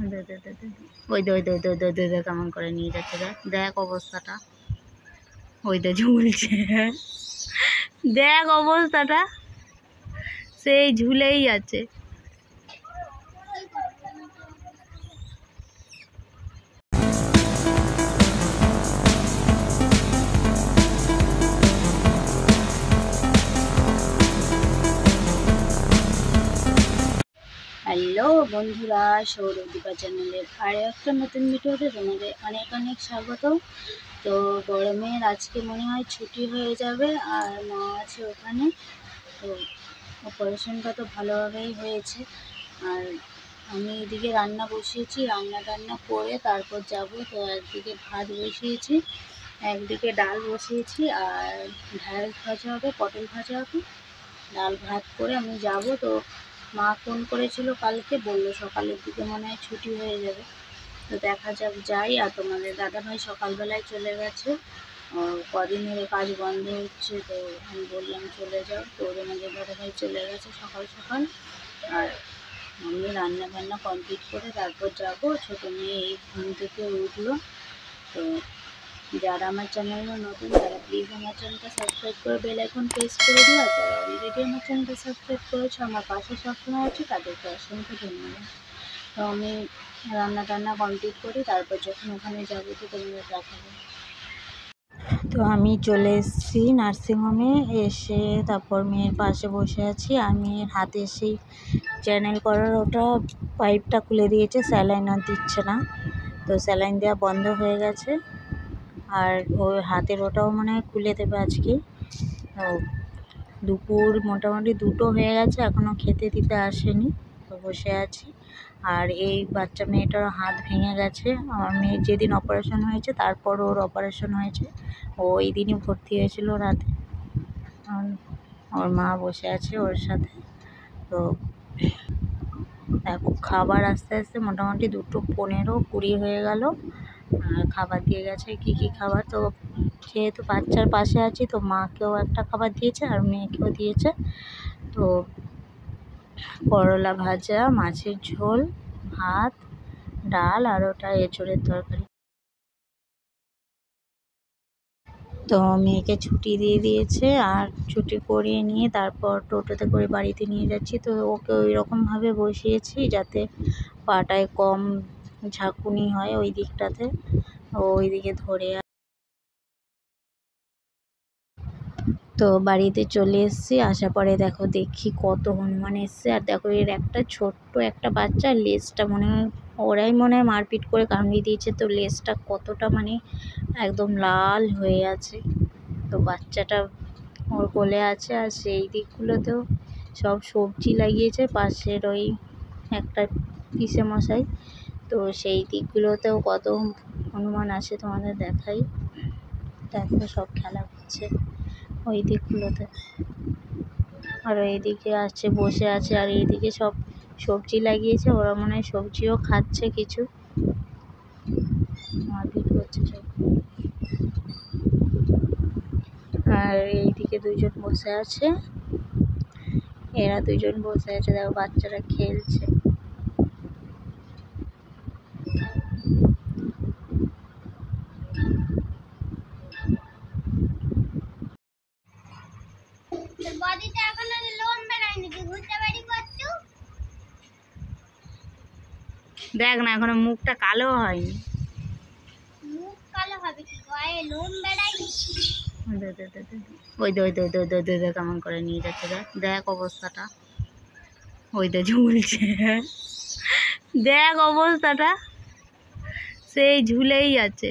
ওই দে ওই দে ওই দে ওই দে কেমন করে নিয়ে যাচ্ছে, দেখ দেখ অবস্থাটা, ওই দে ঝুলছে, দেখ অবস্থাটা, সেই ঝুলেই যাচ্ছে। হ্যালো বন্ধুরা, সৌরদীপা চ্যানেলের আর একটা নতুন ভিডিওতে তোমাদের অনেক অনেক স্বাগত। তো গরমের আজকে মনে হয় ছুটি হয়ে যাবে, আর মা আছে ওখানে। তো অপারেশনটা তো ভালোভাবেই হয়েছে, আর আমি এদিকে রান্না বসিয়েছি, রান্না টান্না করে তারপর যাব। তো একদিকে ভাত বসিয়েছি, একদিকে ডাল বসিয়েছি, আর ঢ্যাঁড়স ভাজা হবে, পটল ভাজা হবে। ডাল ভাত করে আমি যাব। তো মা ফোন করেছিল কালকে, বললো সকালের দিকে মনে হয় ছুটি হয়ে যাবে। তো দেখা যাক যাই। আর তোমাদের দাদাভাই সকালবেলায় চলে গেছে, কদিন ধরে কাজ বন্ধ হচ্ছে, তো আমি বললাম চলে যাও। তো তোমাদের দাদাভাই চলে গেছে সকাল সকাল, আর আমি রান্না বান্না কমপ্লিট করে তারপর যাব। ছোটো মেয়ে এই ঘুম থেকে উঠলো। তো যারা আমার চ্যানেলে নতুন তারা প্লিজ আমার চ্যানেলটা সাবস্ক্রাইব করে বেল আইকন প্রেস করে দিও, আর যারা অলরেডি আমার চ্যানেলটা সাবস্ক্রাইব করেছো, আমার পাশে সবসময় আছে, তাদেরকে অসংখ্য ধন্যবাদ। তো আমি রান্না টান্না কমপ্লিট করি, তারপর যখন ওখানে যাবো তো তোমাদের দেখাবো। তো আমি চলে এসেছি নার্সিংহোমে, এসে তারপর মেয়ের পাশে বসে আছি। আর মেয়ের হাতে সেই চ্যানেল করার ওটা পাইপটা খুলে দিয়েছে, স্যালাইন আর দিচ্ছে না। তো স্যালাইন দেওয়া বন্ধ হয়ে গেছে, আর ওর হাতের ওটাও মনে হয় খুলে দেবে আজকে। দুপুর মোটামুটি 2টো হয়ে গেছে, এখনও খেতে দিতে আসেনি। তো বসে আছি। আর এই বাচ্চা মেয়েটার হাত ভেঙে গেছে। আমার মেয়ের যেদিন অপারেশন হয়েছে তারপর ওর অপারেশন হয়েছে, ও এই দিনই ভর্তি হয়েছিল রাতে। ওর মা বসে আছে ওর সাথে। তো দেখো খাবার আস্তে আস্তে মোটামুটি 2:15-20 হয়ে গেল, খাবার দিয়ে গেছে। কি কি খাবার, তো যেহেতু বাচ্চার পাশে আছি তো মাকেও একটা খাবার দিয়েছে আর মেয়েকেও দিয়েছে। তো করলা ভাজা, মাছের ঝোল, ভাত, ডাল, আর ওটা এঁচোড়ের তরকারি। তো মেয়েকে ছুটি দিয়ে দিয়েছে, আর ছুটি করিয়ে নিয়ে তারপর টোটোতে করে বাড়িতে নিয়ে যাচ্ছি। তো ওকে ওই রকমভাবে বসিয়েছি যাতে পাটায় কম ঝাঁকুনি হয় ওই দিকটাতে, ওই দিকে ধরে। তো বাড়িতে চলে এসেছি, আসার পরে দেখো দেখি কত হনুমান এসছে। আর দেখো এর একটা ছোট্ট একটা বাচ্চা, লেজটা মনে হয় ওরাই মনে হয় মারপিট করে কামড়িয়ে দিয়েছে। তো লেজটা কতটা মানে একদম লাল হয়ে আছে। তো বাচ্চাটা ওর কোলে আছে, আর সেই দিকগুলোতেও সব সবজি লাগিয়েছে পাশের ওই একটা পিসে মশাই। তো সেই দিকগুলোতেও কত হনুমান আছে তোমাদের দেখাই। দেখো সব খেলা করছে ওই দিকগুলোতে, আর এইদিকে আছে বসে আছে, আর এইদিকে সব সবজি লাগিয়েছে। ওরা মনে হয় সবজিও খাচ্ছে কিছু, মারপিট করছে সব। আর এইদিকে দুজন বসে আছে, এরা দুজন বসে আছে, দেখো বাচ্চারা খেলছে। দেখ না এখনো মুখটা কালো হয়নি, মুখ কালো হবে কি, গায়ে লোম বেড়ায়নি। ওই দে ওই দে ওই দে ওই দে কেমন করে নিয়ে যাচ্ছে, দেখ দেখ অবস্থাটা, ওই দে ঝুলছে, দেখ অবস্থাটা, সেই ঝুলেই আছে।